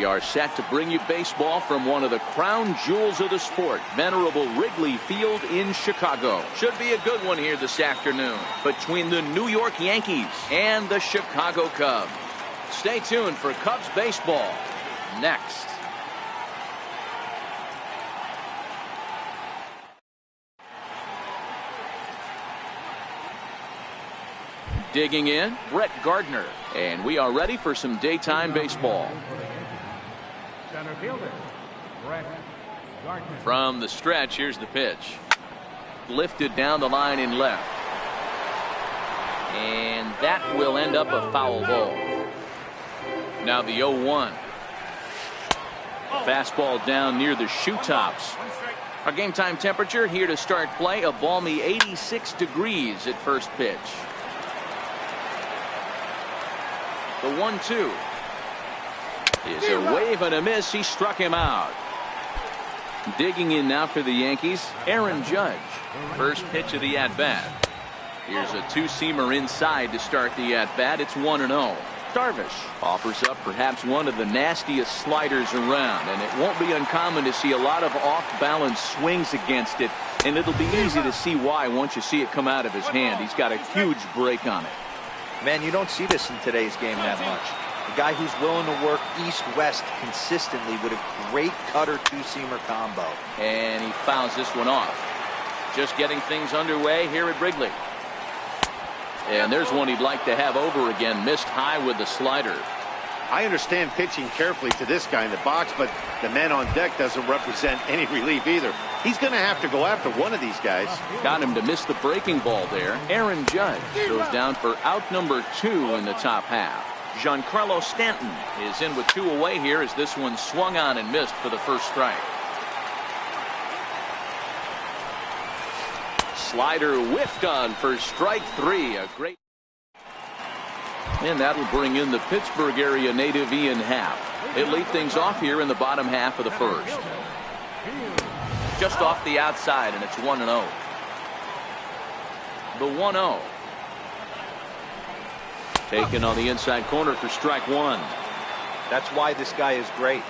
We are set to bring you baseball from one of the crown jewels of the sport, venerable Wrigley Field in Chicago. Should be a good one here this afternoon between the New York Yankees and the Chicago Cubs. Stay tuned for Cubs baseball next. Digging in, Brett Gardner, and we are ready for some daytime baseball. Center fielder, Brett Gardner. From the stretch, here's the pitch. Lifted down the line in left. And that will end up a foul ball. Now the 0-1. Fastball down near the shoe tops. Our game time temperature here to start play, a balmy 86 degrees at first pitch. The 1-2 is a wave and a miss. He struck him out. Digging in now for the Yankees, Aaron Judge. First pitch of the at-bat. Here's a two-seamer inside to start the at-bat. It's 1-0. Darvish offers up perhaps one of the nastiest sliders around, and it won't be uncommon to see a lot of off-balance swings against it, and it'll be easy to see why once you see it come out of his hand. He's got a huge break on it. Man, you don't see this in today's game that much. A guy who's willing to work east-west consistently with a great cutter two-seamer combo. And he fouls this one off. Just getting things underway here at Wrigley. And there's one he'd like to have over again. Missed high with the slider. I understand pitching carefully to this guy in the box, but the man on deck doesn't represent any relief either. He's going to have to go after one of these guys. Got him to miss the breaking ball there. Aaron Judge goes down for out number 2 in the top half. Giancarlo Stanton is in with 2 away here as this one swung on and missed for the first strike. Slider whiffed on for strike 3. A great. And that'll bring in the Pittsburgh area native Ian Happ. It lead things off here in the bottom half of the first. Just off the outside, and it's 1-0. The 1-0. Taken on the inside corner for strike 1. That's why this guy is great.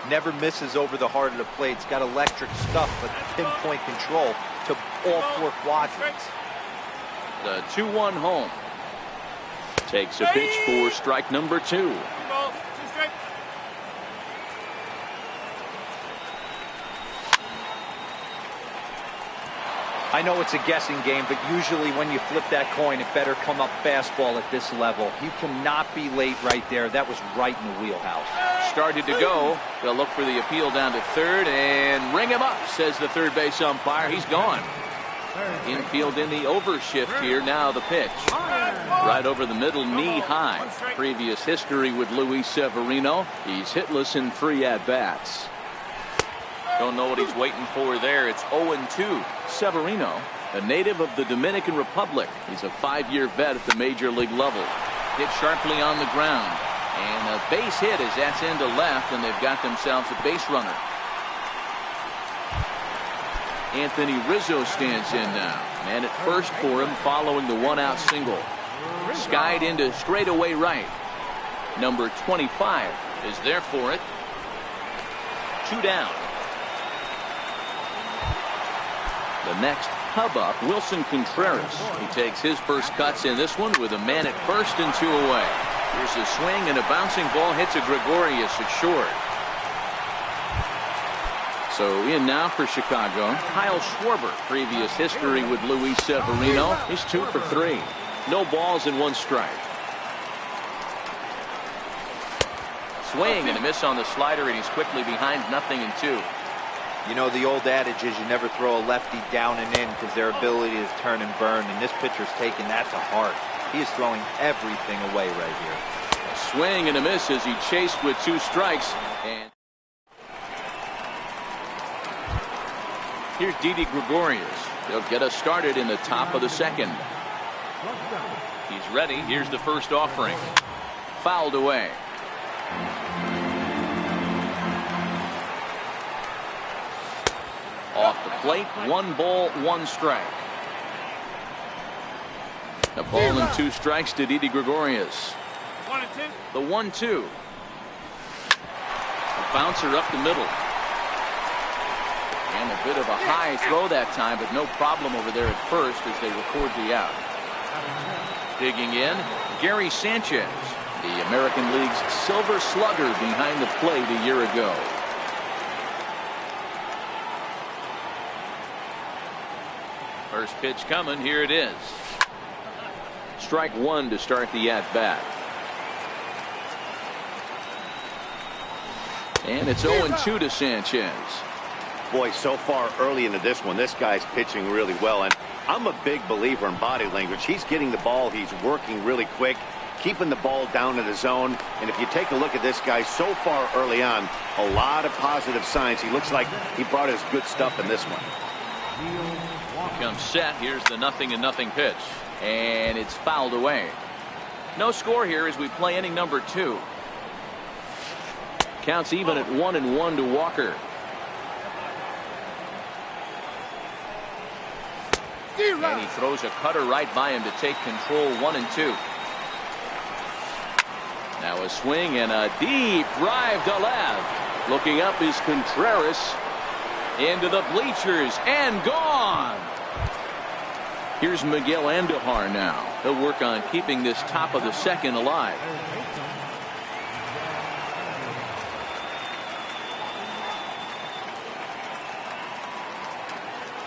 Never misses over the heart of the plate. He's got electric stuff, but pinpoint control to all 4 quadrants. The 2-1 home. Takes a pitch for strike number 2. I know it's a guessing game, but usually when you flip that coin, it better come up fastball at this level. You cannot be late right there. That was right in the wheelhouse. Started to go. They'll look for the appeal down to third and ring him up, says the third base umpire. He's gone. Infield in the overshift here. Now the pitch. Right over the middle, knee high. Previous history with Luis Severino. He's hitless in 3 at-bats. Don't know what he's waiting for there. It's 0-2. Severino, a native of the Dominican Republic. He's a 5-year vet at the major league level. Hit sharply on the ground. And a base hit as that's into left, and they've got themselves a base runner. Anthony Rizzo stands in now. Man at first for him following the 1-out single. Skied into straightaway right. Number 25 is there for it. 2 down. The next hub up, Wilson Contreras. He takes his first cuts in this one with a man at first and 2 away. Here's a swing and a bouncing ball hits a Gregorius at short. So in now for Chicago, Kyle Schwarber. Previous history with Luis Severino. He's 2 for 3. No balls and 1 strike. Swing and a miss on the slider, and he's quickly behind 0-2. You know, the old adage is you never throw a lefty down and in because their ability is turn and burn, and this pitcher's taking that to heart. He is throwing everything away right here. A swing and a miss as he chased with 2 strikes. And here's Didi Gregorius. He'll get us started in the top of the second. He's ready. Here's the first offering. Fouled away. Off the plate, 1 ball, 1 strike. A ball and 2 strikes to Didi Gregorius. 1-2. The 1-2. Bouncer up the middle. And a bit of a high throw that time, but no problem over there at first as they record the out. Digging in, Gary Sanchez, the American League's Silver Slugger behind the plate a year ago. First pitch coming. Here it is. Strike one to start the at-bat. And it's 0-2 to Sanchez. Boy, so far early into this one, this guy's pitching really well. And I'm a big believer in body language. He's getting the ball. He's working really quick, keeping the ball down in the zone. And if you take a look at this guy so far early on, a lot of positive signs. He looks like he brought his good stuff in this one. Comes set. Here's the 0-0 pitch. And it's fouled away. No score here as we play inning number 2. Counts even at 1-1 to Walker. And he throws a cutter right by him to take control. 1-2. Now a swing and a deep drive to left. Looking up is Contreras. Into the bleachers and gone. Here's Miguel Andujar now. He'll work on keeping this top of the second alive.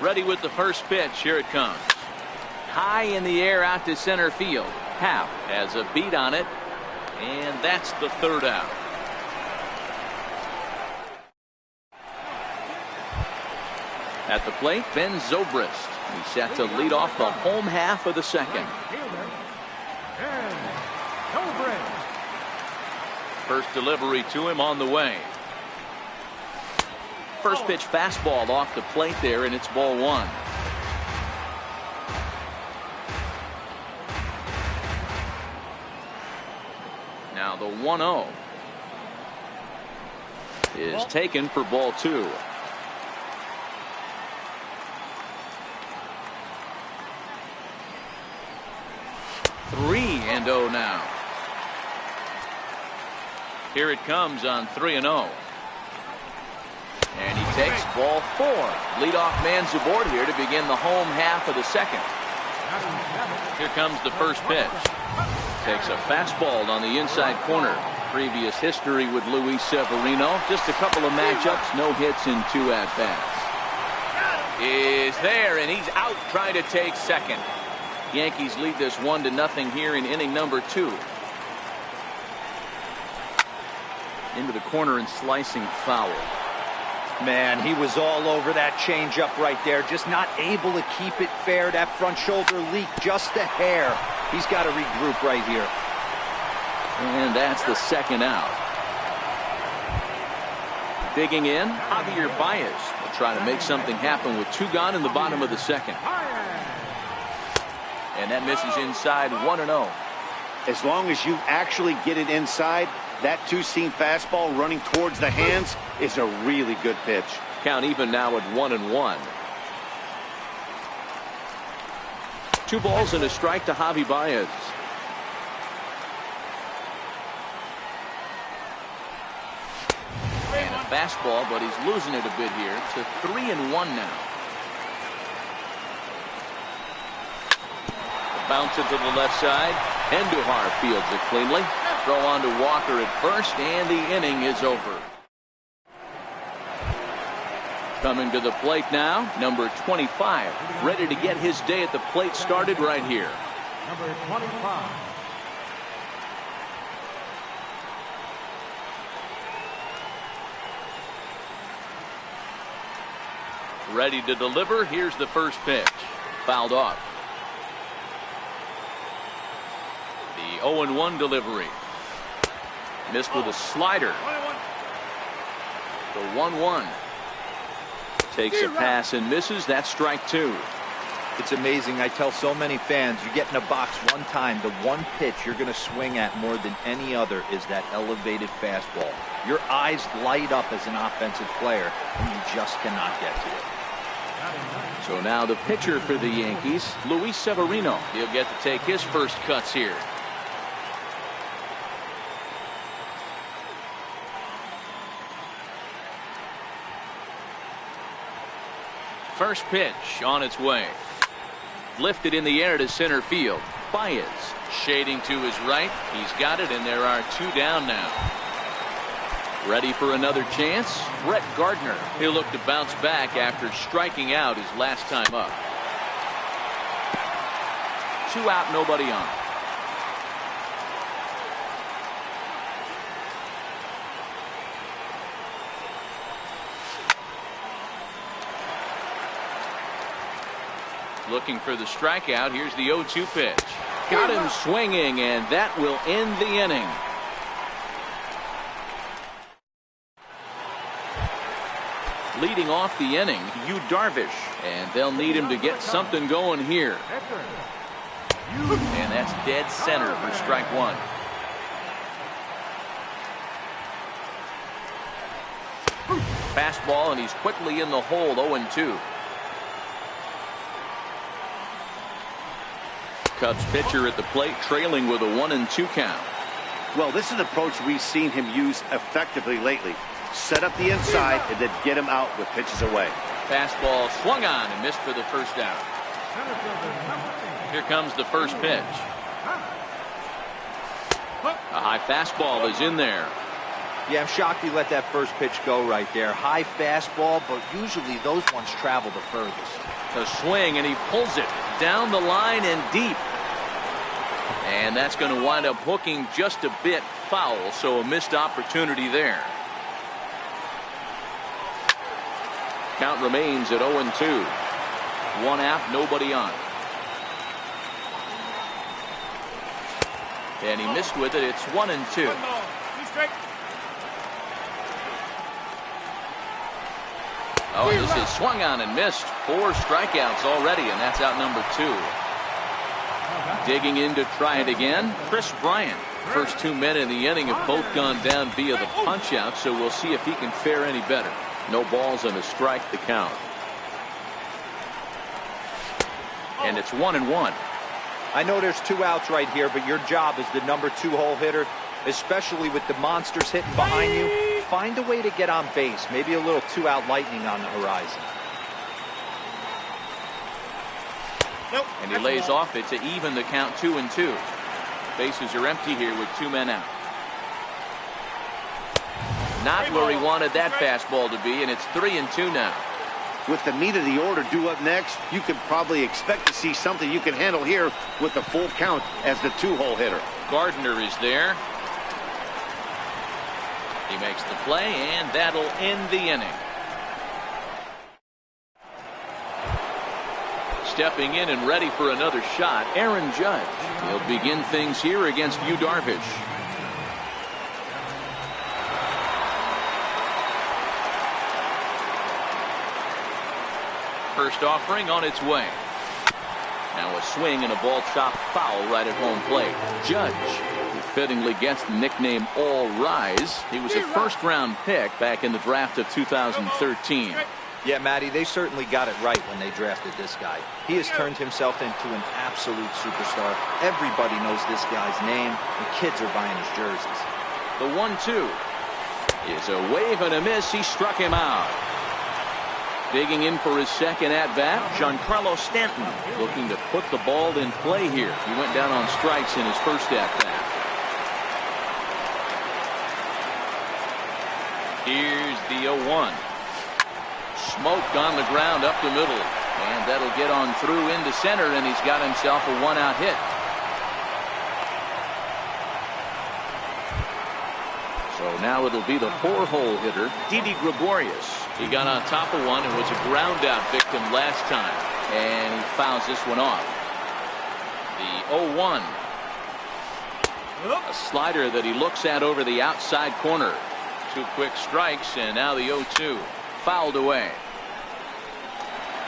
Ready with the first pitch. Here it comes. High in the air out to center field. Happ has a beat on it. And that's the third out. At the plate, Ben Zobrist. He's set to lead off the home half of the second. First delivery to him on the way. First pitch fastball off the plate there, and it's ball 1. Now the 1-0 is taken for ball 2. And 0 now. Here it comes on 3-0. And he takes ball 4. Leadoff man's aboard here to begin the home half of the second. Here comes the first pitch. Takes a fastball on the inside corner. Previous history with Luis Severino. Just a couple of matchups, no hits in 2 at-bats. Is there, and he's out trying to take second. Yankees lead this 1-0 here in inning number 2. Into the corner and slicing foul. Man, he was all over that changeup right there. Just not able to keep it fair. That front shoulder leak just a hair. He's got to regroup right here. And that's the second out. Digging in, Javier Baez will try to make something happen with 2 gone in the bottom of the second. And that misses inside. 1-0. As long as you actually get it inside, that 2-seam fastball running towards the hands is a really good pitch. Count even now at 1-1. 2 balls and a strike to Javi Baez. And a fastball, but he's losing it a bit here to 3-1 now. Bounce it to the left side. Andujar fields it cleanly. Throw on to Walker at first, and the inning is over. Coming to the plate now, number 25. Ready to get his day at the plate started right here. Number 25. Ready to deliver. Here's the first pitch. Fouled off. The 0-1 delivery. Missed with a slider. The 1-1. Takes a pass and misses. That's strike 2. It's amazing. I tell so many fans, you get in a box one time, the one pitch you're going to swing at more than any other is that elevated fastball. Your eyes light up as an offensive player, and you just cannot get to it. So now the pitcher for the Yankees, Luis Severino. He'll get to take his first cuts here. First pitch on its way. Lifted in the air to center field. Baez shading to his right. He's got it, and there are 2 down now. Ready for another chance? Brett Gardner. He'll look to bounce back after striking out his last time up. 2 out, nobody on. Looking for the strikeout. Here's the 0-2 pitch. Got him swinging, and that will end the inning. Leading off the inning, Yu Darvish, and they'll need him to get something going here. And that's dead center for strike 1. Fastball, and he's quickly in the hole. 0-2. Cubs pitcher at the plate, trailing with a 1-2 count. Well, this is an approach we've seen him use effectively lately. Set up the inside and then get him out with pitches away. Fastball swung on and missed for the first out. Here comes the first pitch. A high fastball is in there. Yeah, I'm shocked he let that first pitch go right there. High fastball, but usually those ones travel the furthest. A swing, and he pulls it down the line and deep. And that's going to wind up hooking just a bit foul, so a missed opportunity there. Count remains at 0-2. 1 out, nobody on. And he missed with it. It's 1-2. Oh, this is swung on and missed. 4 strikeouts already, and that's out number 2. Digging in to try it again, Chris Bryant. First 2 men in the inning have both gone down via the punch out, so we'll see if he can fare any better. No balls and a strike to count. And it's 1-1. I know there's 2 outs right here, but your job as the number 2 hole hitter, especially with the monsters hitting behind you, find a way to get on base. Maybe a little 2-out lightning on the horizon. And he lays off it to even the count 2-2. Bases are empty here with 2 men out. Not where he wanted that fastball to be, and it's 3-2 now. With the meat of the order due up next, you can probably expect to see something you can handle here with the full count as the 2-hole hitter. Gardner is there. He makes the play, and that'll end the inning. Stepping in and ready for another shot, Aaron Judge. He'll begin things here against Yu Darvish. First offering on its way. Now a swing and a ball chopped foul right at home plate. Judge, who fittingly gets the nickname All Rise. He was a first-round pick back in the draft of 2013. Yeah, Matty, they certainly got it right when they drafted this guy. He has turned himself into an absolute superstar. Everybody knows this guy's name, and kids are buying his jerseys. The 1-2 is a wave and a miss. He struck him out. Digging in for his second at-bat, Giancarlo Stanton looking to put the ball in play here. He went down on strikes in his first at-bat. Here's the 0-1. Smoke on the ground up the middle, and that'll get on through into center, and he's got himself a 1-out hit. So now it'll be the 4-hole hitter, Didi Gregorius. He got on top of one and was a ground out victim last time, and he fouls this one off. The 0-1. A slider that he looks at over the outside corner. 2 quick strikes, and now the 0-2. Fouled away.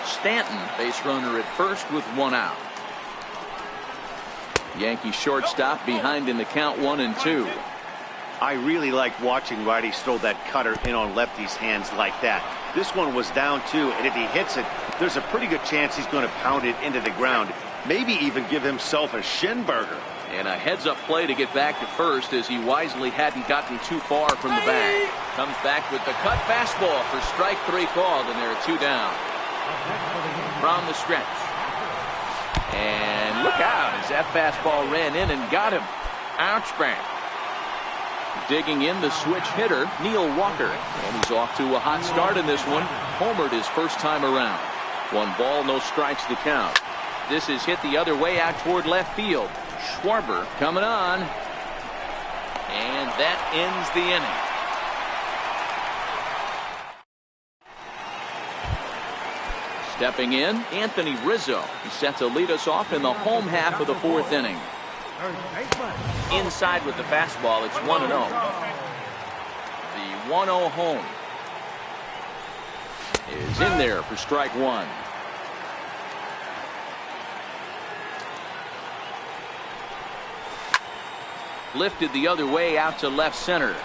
Stanton, base runner at first with 1 out. Yankee shortstop behind in the count 1-2. I really like watching righties throw that cutter in on lefty's hands like that. This one was down 2, and if he hits it, there's a pretty good chance he's going to pound it into the ground. Maybe even give himself a shin burger. And a heads-up play to get back to first, as he wisely hadn't gotten too far from the bag. Comes back with the cut fastball for strike 3 called, and there are 2 down. From the stretch. And look out as that fastball ran in and got him. Ouch bang. Digging in the switch hitter, Neil Walker. And he's off to a hot start in this one. Homered his first time around. 1 ball, no strikes to count. This is hit the other way out toward left field. Schwarber coming on. And that ends the inning. Stepping in, Anthony Rizzo. He's set to lead us off in the home half of the 4th inning. Inside with the fastball, it's 1-0. The 1-0 home is in there for strike 1. Lifted the other way out to left center.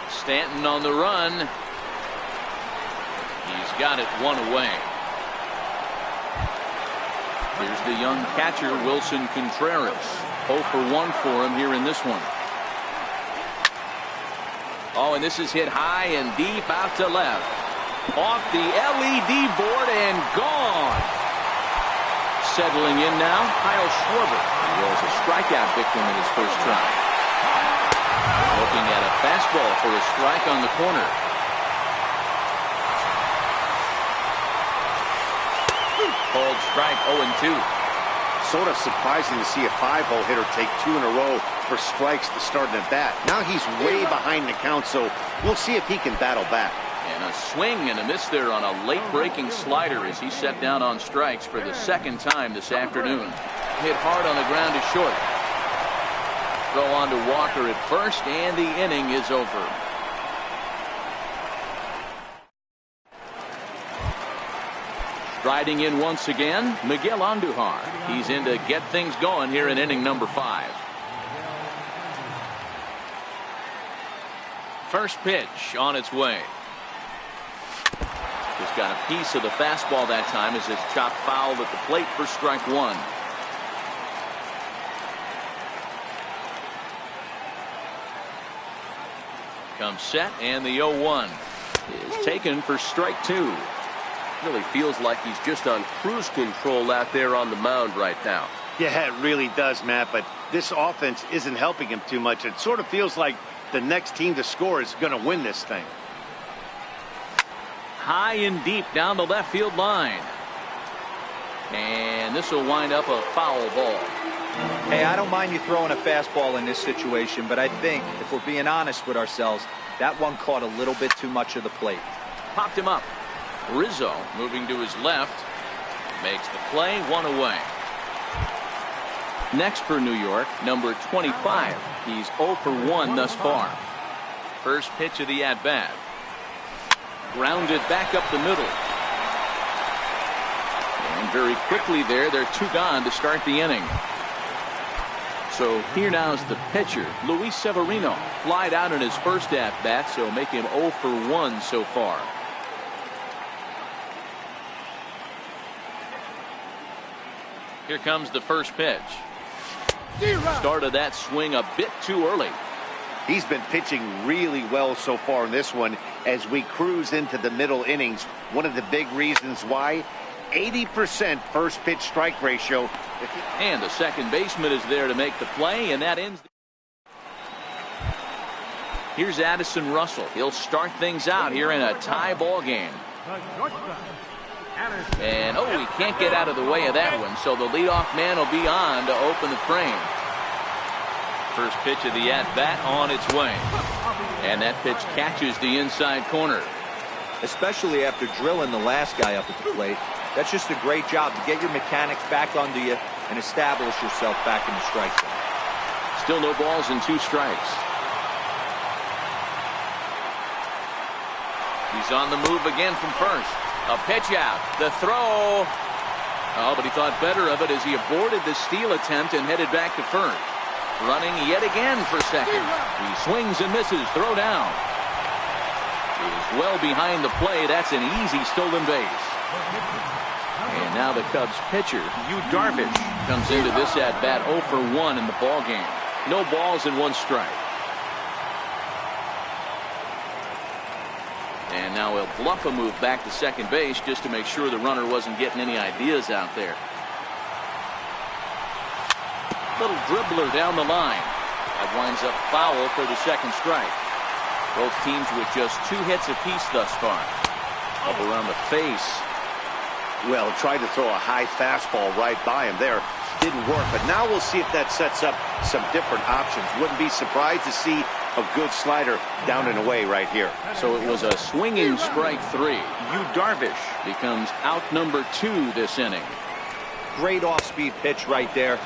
Stanton on the run. He's got it 1 away. Here's the young catcher, Wilson Contreras. 0 for 1 for him here in this one. Oh, and this is hit high and deep out to left. Off the LED board and gone. Settling in now, Kyle Schwarber. He was a strikeout victim in his first try. Looking at a fastball for a strike on the corner. Called strike 0-2. Sort of surprising to see a 5-hole hitter take 2 in a row for strikes to start an at-bat. Now he's way behind the count, so we'll see if he can battle back. And a swing and a miss there on a late-breaking slider as he set down on strikes for the 2nd time this afternoon. Hit hard on the ground to short. Throw on to Walker at first, and the inning is over. Striding in once again, Miguel Andujar. He's in to get things going here in inning number 5. First pitch on its way. Just got a piece of the fastball that time as it's chopped foul at the plate for strike 1. Comes set, and the 0-1 is taken for strike 2. Really feels like he's just on cruise control out there on the mound right now. Yeah, it really does, Matt, but this offense isn't helping him too much. It sort of feels like the next team to score is going to win this thing. High and deep down the left field line. And this will wind up a foul ball. Hey, I don't mind you throwing a fastball in this situation, but I think if we're being honest with ourselves, that one caught a little bit too much of the plate. Popped him up. Rizzo moving to his left. Makes the play, 1 away. Next for New York, number 25. He's 0 for 1 thus far. First pitch of the at-bat. Grounded back up the middle. And very quickly there, they're 2 gone to start the inning. So here now is the pitcher, Luis Severino. Flied out in his first at-bat, so make him 0 for 1 so far. Here comes the first pitch. Started that swing a bit too early. He's been pitching really well so far in this one as we cruise into the middle innings. One of the big reasons why, 80% first pitch strike ratio. And the second baseman is there to make the play, and that ends. Here's Addison Russell. He'll start things out here in a tie ball game. And oh, he can't get out of the way of that one, so the leadoff man will be on to open the frame. First pitch of the at-bat on its way. And that pitch catches the inside corner. Especially after drilling the last guy up at the plate. That's just a great job to get your mechanics back under you and establish yourself back in the strike zone. Still no balls and 2 strikes. He's on the move again from first. A pitch out. The throw. Oh, but he thought better of it as he aborted the steal attempt and headed back to first. Running yet again for second. He swings and misses. Throw down. He is well behind the play. That's an easy stolen base. And now the Cubs pitcher, Yu Darvish, comes into this at-bat 0 for 1 in the ball game. No balls and 1 strike. And now he'll bluff a move back to second base just to make sure the runner wasn't getting any ideas out there. Little dribbler down the line. That winds up foul for the second strike. Both teams with just 2 hits apiece thus far. Up around the face. Well, tried to throw a high fastball right by him there. Didn't work, but now we'll see if that sets up some different options. Wouldn't be surprised to see a good slider down and away right here. So it was a swinging strike 3. Yu Darvish becomes out number 2 this inning. Great off-speed pitch right there.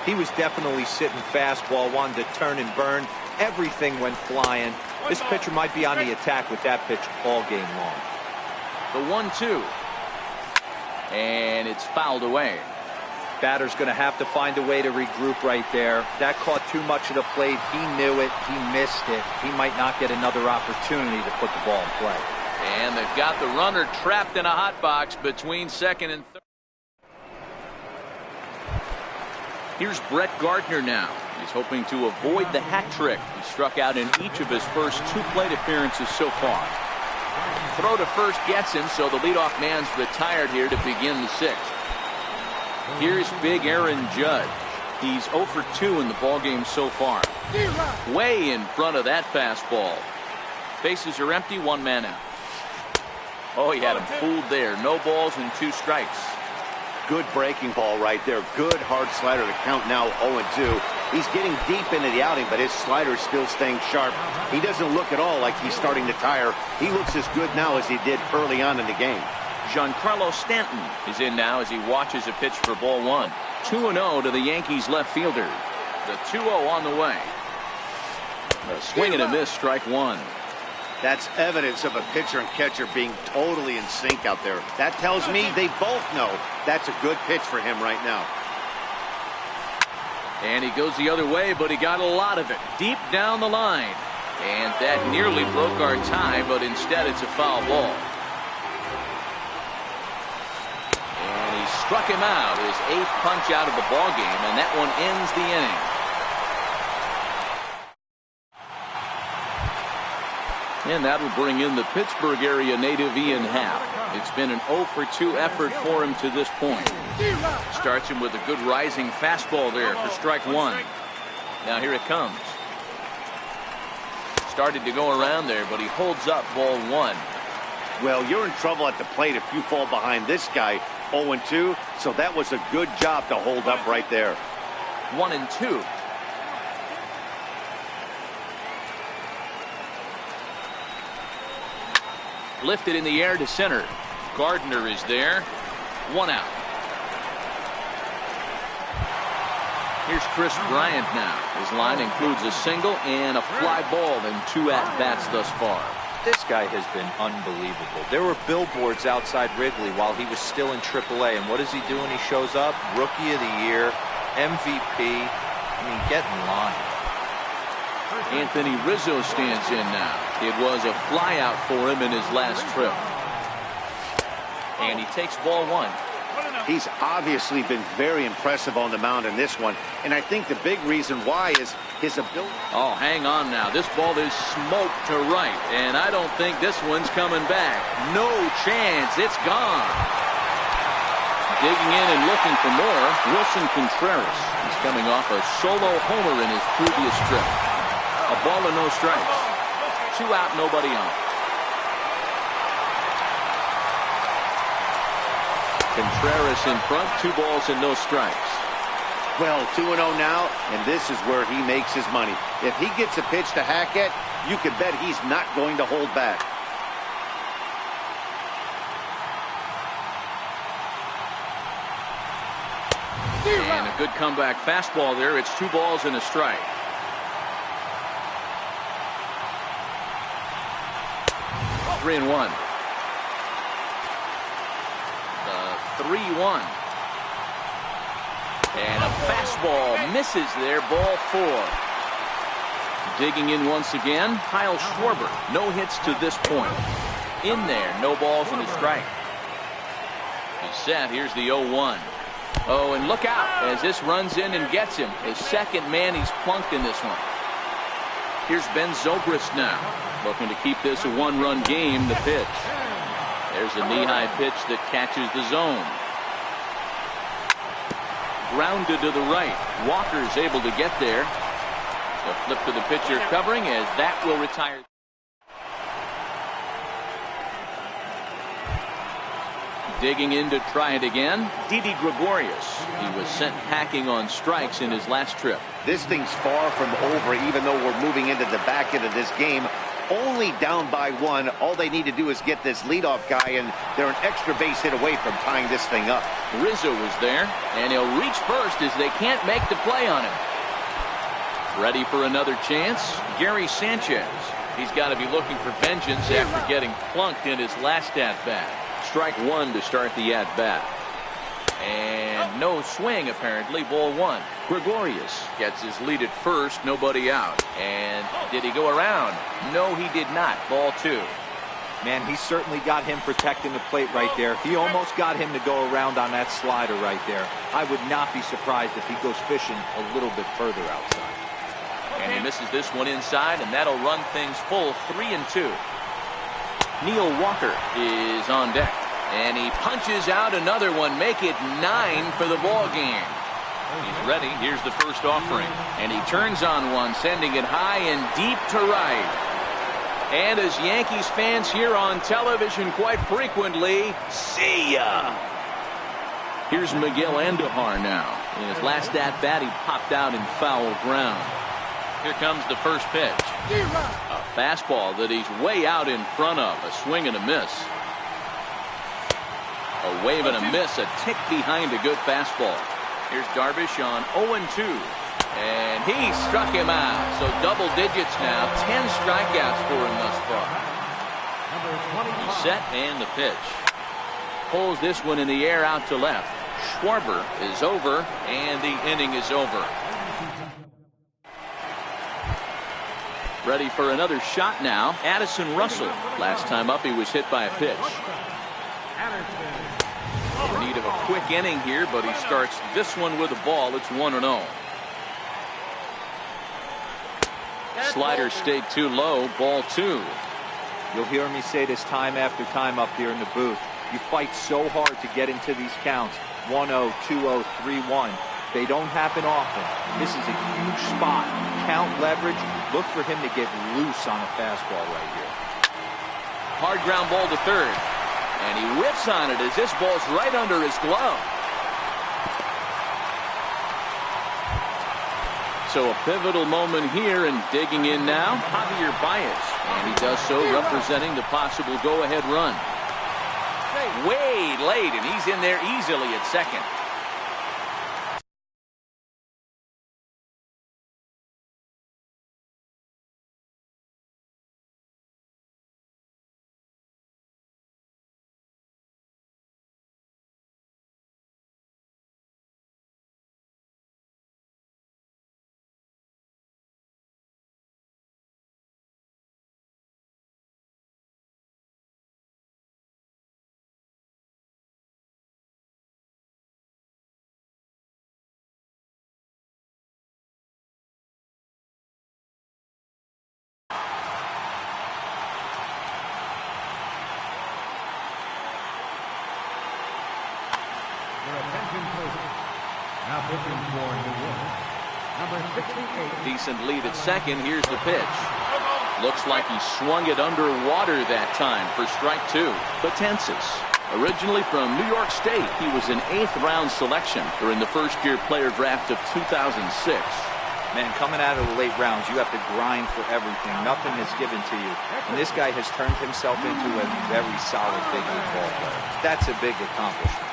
He was definitely sitting fastball, wanted to turn and burn. Everything went flying. This pitcher might be on the attack with that pitch all game long. The 1-2. And it's fouled away. Batter's going to have to find a way to regroup right there. That caught too much of the plate. He knew it. He missed it. He might not get another opportunity to put the ball in play. And they've got the runner trapped in a hot box between second and third. Here's Brett Gardner now. He's hoping to avoid the hat trick. He struck out in each of his first 2 plate appearances so far. Throw to first gets him, so the leadoff man's retired here to begin the 6th. Here's big Aaron Judge. He's 0 for 2 in the ballgame so far. Way in front of that fastball. Bases are empty, 1 man out. Oh, he had him fooled there. No balls and 2 strikes. Good breaking ball right there. Good hard slider. The count now 0-2. He's getting deep into the outing, but his slider's still staying sharp. He doesn't look at all like he's starting to tire. He looks as good now as he did early on in the game. Giancarlo Stanton is in now as he watches a pitch for ball 1. 2-0 to the Yankees left fielder. The 2-0 on the way. A swing and a miss, strike 1. That's evidence of a pitcher and catcher being totally in sync out there. That tells me they both know that's a good pitch for him right now. And he goes the other way, but he got a lot of it deep down the line. And that nearly broke our tie, but instead it's a foul ball. And he struck him out, his 8th punch out of the ball game, and that one ends the inning. And that'll bring in the Pittsburgh area native Ian Happ. It's been an 0 for 2 effort for him to this point. Starts him with a good rising fastball there for strike 1. Now here it comes. Started to go around there, but he holds up ball 1. Well, you're in trouble at the plate if you fall behind this guy 0-2, so that was a good job to hold up right there. 1-2. Lifted in the air to center. Gardner is there. 1 out. Here's Chris Bryant now. His line includes a single and a fly ball in 2 at-bats thus far. This guy has been unbelievable. There were billboards outside Wrigley while he was still in AAA, and what does he do when he shows up? Rookie of the Year, MVP. I mean, get in line. Anthony Rizzo stands in now. It was a flyout for him in his last trip. And he takes ball 1. He's obviously been very impressive on the mound in this one, and I think the big reason why is his ability. Oh, hang on now. This ball is smoked to right, and I don't think this one's coming back. No chance. It's gone. Digging in and looking for more, Wilson Contreras. He's coming off a solo homer in his previous trip. A ball and no strikes. 2 out, nobody on. Contreras in front, 2 balls and no strikes. Well, 2-0 now, and this is where he makes his money. If he gets a pitch to hack at, you can bet he's not going to hold back. And a good comeback fastball there. It's 2 balls and a strike. Three and 1. The 3-1. And a fastball misses there. Ball 4. Digging in once again, Kyle Schwarber. No hits to this point. In there, no balls and a strike. He's set. Here's the 0-1. Oh, and look out as this runs in and gets him. His second man he's plunked in this one. Here's Ben Zobrist now. Looking to keep this a one-run game. The pitch. There's a knee-high pitch that catches the zone. Grounded to the right. Walker's able to get there. The flip to the pitcher covering as that will retire. Digging in to try it again. Didi Gregorius. He was sent packing on strikes in his last trip. This thing's far from over, even though we're moving into the back end of this game. Only down by one. All they need to do is get this leadoff guy, and they're an extra base hit away from tying this thing up. Rizzo was there, and he'll reach first as they can't make the play on him. Ready for another chance? Gary Sanchez. He's got to be looking for vengeance after getting plunked in his last at-bat. Strike one to start the at-bat. And no swing, apparently. Ball one. Gregorius gets his lead at first. Nobody out. And did he go around? No, he did not. Ball two. Man, he certainly got him protecting the plate right there. He almost got him to go around on that slider right there. I would not be surprised if he goes fishing a little bit further outside. And he misses this one inside, and that'll run things full 3-2. Neil Walker is on deck. And he punches out another one. Make it 9 for the ball game. He's ready. Here's the first offering. And he turns on one, sending it high and deep to right. And as Yankees fans hear on television quite frequently, see ya. Here's Miguel Andujar now. In his last at-bat, he popped out in foul ground. Here comes the first pitch. A fastball that he's way out in front of. A swing and a miss. A wave and a miss, a tick behind a good fastball. Here's Darvish on 0-2. And he struck him out. So double digits now. 10 strikeouts for him thus far. He's set and the pitch. Pulls this one in the air out to left. Schwarber is over and the inning is over. Ready for another shot now. Addison Russell. Last time up he was hit by a pitch. In need of a quick inning here, but he starts this one with a ball. It's 1-0. Slider stayed too low. Ball two. You'll hear me say this time after time up here in the booth. You fight so hard to get into these counts. 1-0, 2-0, 3-1. They don't happen often. This is a huge spot. Count leverage. Look for him to get loose on a fastball right here. Hard ground ball to third. And he whips on it as this ball's right under his glove. So a pivotal moment here, and digging in now, Javier Baez. And he does so representing the possible go-ahead run. Way late, and he's in there easily at second. Now pitching for New York, number 68. Decent lead at second. Here's the pitch. Looks like he swung it underwater that time for strike two. Betances, originally from New York State, he was an 8th-round selection during the first-year player draft of 2006. Man, coming out of the late rounds, you have to grind for everything. Nothing is given to you. And this guy has turned himself into a very solid big league ball player. That's a big accomplishment.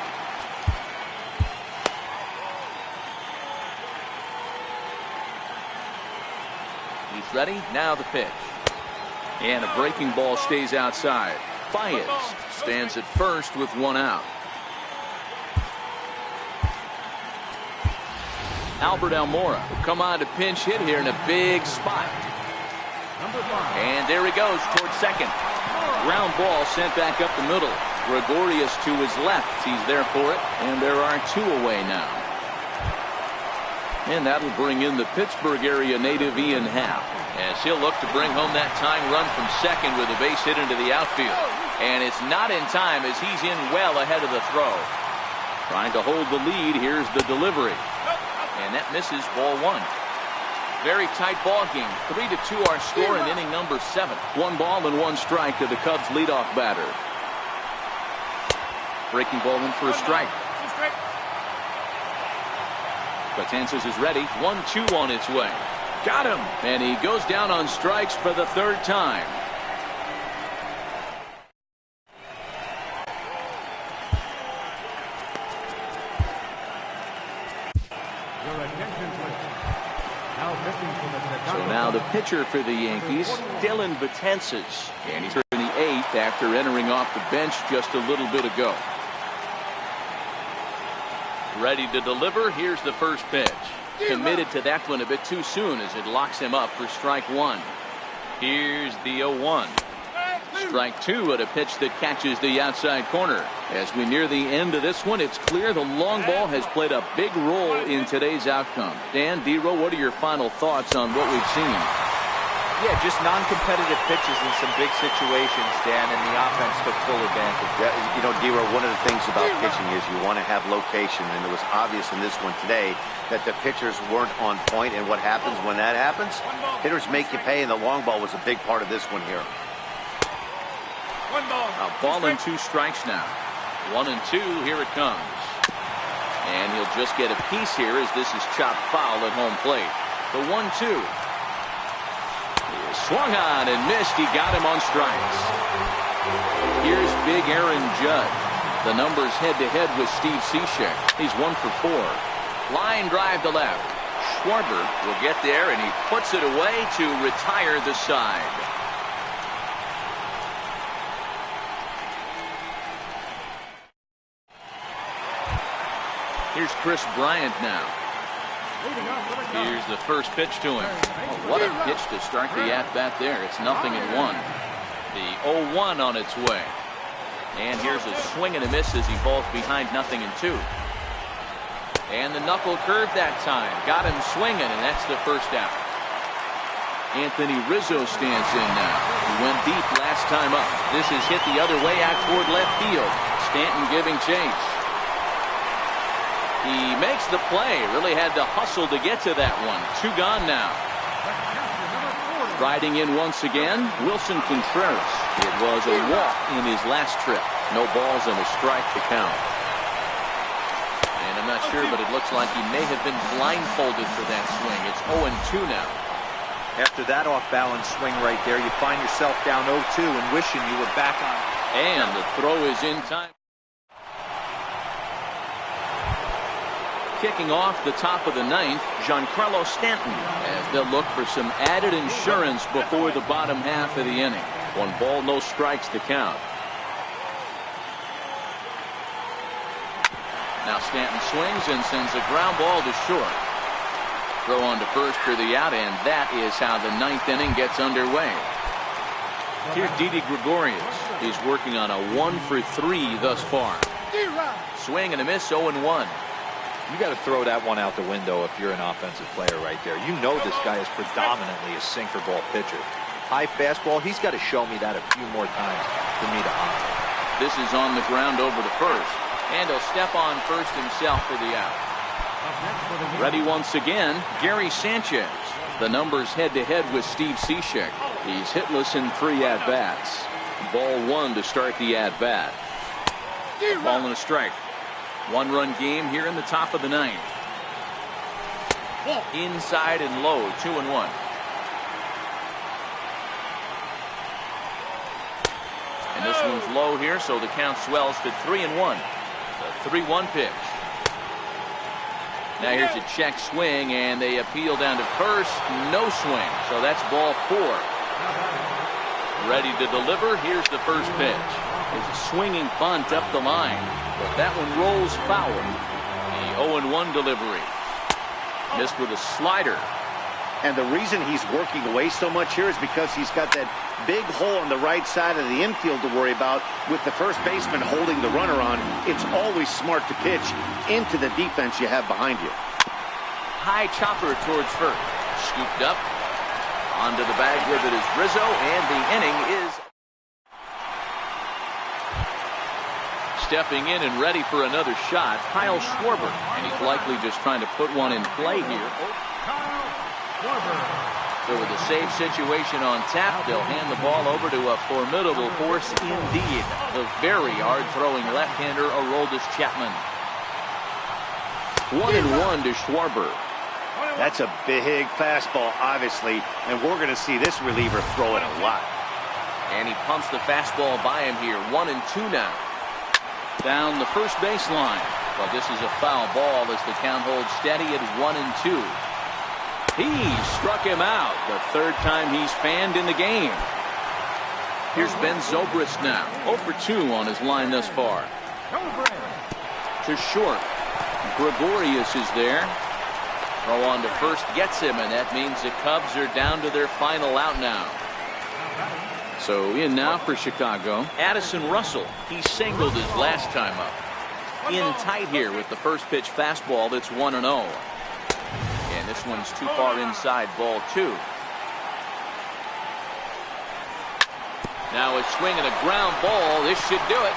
He's ready. Now the pitch. And a breaking ball stays outside. Baez stands at first with one out. Albert Almora will come on to pinch hit here in a big spot. And there he goes towards second. Ground ball sent back up the middle. Gregorius to his left. He's there for it. And there are two away now. And that'll bring in the Pittsburgh area native Ian Happ. As he'll look to bring home that tying run from second with a base hit into the outfield. And it's not in time as he's in well ahead of the throw. Trying to hold the lead. Here's the delivery. And that misses, ball one. Very tight ball game. 3-2 our score in inning number 7. 1 ball and 1 strike to the Cubs leadoff batter. Breaking ball in for a strike. Betances is ready. 1-2 on its way. Got him. And he goes down on strikes for the 3rd time. Your attention, please. Now pitching for the So now the pitcher for the Yankees, Dylan Betances. And he's in the 8th after entering off the bench just a little bit ago. Ready to deliver. Here's the first pitch. Committed to that one a bit too soon as it locks him up for strike 1. Here's the 0-1. Strike 2 at a pitch that catches the outside corner. As we near the end of this one, it's clear the long ball has played a big role in today's outcome. Dan, D-Row, what are your final thoughts on what we've seen? Yeah, just non-competitive pitches in some big situations, Dan, and the offense took full advantage. Yeah, you know, D-Row, one of the things about pitching is you want to have location, and it was obvious in this one today that the pitchers weren't on point, and what happens when that happens? Hitters make you pay, and the long ball was a big part of this one here. A ball and 2 strikes now. 1-2, here it comes. And he'll just get a piece here as this is chopped foul at home plate. The 1-2. Swung on and missed. He got him on strikes. Here's big Aaron Judd. The numbers head-to-head with Steve Cishek. He's 1 for 4. Line drive to left. Schwarber will get there, and he puts it away to retire the side. Here's Chris Bryant now. Here's the first pitch to him. Oh, what a pitch to start the at-bat there. It's 0-1. The 0-1 on its way. And here's a swing and a miss as he falls behind 0-2. And the knuckle curve that time. Got him swinging, and that's the first out. Anthony Rizzo stands in now. He went deep last time up. This is hit the other way out toward left field. Stanton giving chase. He makes the play. Really had to hustle to get to that one. 2 gone now. Riding in once again, Wilson Contreras. It was a walk in his last trip. No balls and a strike to count. And I'm not sure, but it looks like he may have been blindfolded for that swing. It's 0-2 now. After that off-balance swing right there, you find yourself down 0-2 and wishing you were back on. And the throw is in time. Kicking off the top of the 9th, Giancarlo Stanton, as they'll look for some added insurance before the bottom half of the inning. 1 ball, no strikes to count. Now Stanton swings and sends a ground ball to short. Throw on to first for the out, and that is how the 9th inning gets underway. Here's Didi Gregorius. He's working on a 1 for 3 thus far. Swing and a miss, 0-1. You got to throw that one out the window if you're an offensive player right there. You know this guy is predominantly a sinker ball pitcher. High fastball, he's got to show me that a few more times for me to honor. This is on the ground over to first. And he'll step on first himself for the out. Ready once again, Gary Sanchez. The numbers head-to-head with Steve Cishek. He's hitless in 3 at-bats. Ball 1 to start the at-bat. Ball and a strike. 1-run game here in the top of the 9th. Inside and low, 2-1. And this one's low here, so the count swells to 3-1. The 3-1 pitch. Now here's a check swing, and they appeal down to first. No swing, so that's ball 4. Ready to deliver. Here's the first pitch. It's a swinging bunt up the line, but that one rolls foul. The 0-1 delivery. Missed with a slider. And the reason he's working away so much here is because he's got that big hole on the right side of the infield to worry about with the first baseman holding the runner on. It's always smart to pitch into the defense you have behind you. High chopper towards first. Scooped up. Onto the bag with it is Rizzo, and the inning is stepping in and ready for another shot, Kyle Schwarber. And he's likely just trying to put one in play here. So with a save situation on tap, they'll hand the ball over to a formidable force indeed. The very hard-throwing left-hander, Aroldis Chapman. 1-1 to Schwarber. That's a big fastball, obviously, and we're going to see this reliever throw it a lot. And he pumps the fastball by him here. 1-2 now. Down the first baseline. But this is a foul ball as the count holds steady at 1-2. He struck him out. The third time he's fanned in the game. Here's Ben Zobrist now. 0 for 2 on his line thus far. To short. Gregorius is there. Throw on to first gets him, and that means the Cubs are down to their final out now. So in now for Chicago, Addison Russell. He singled his last time up. In tight here with the first pitch fastball that's 1-0. And this one's too far inside, ball 2. Now a swing and a ground ball. This should do it.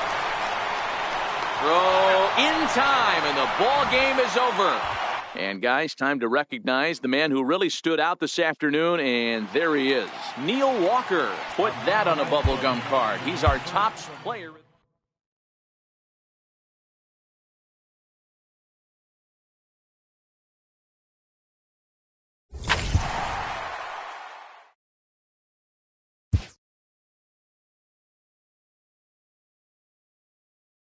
Throw in time, and the ball game is over. And guys, time to recognize the man who really stood out this afternoon, and there he is. Neil Walker. Put that on a bubblegum card. He's our top player.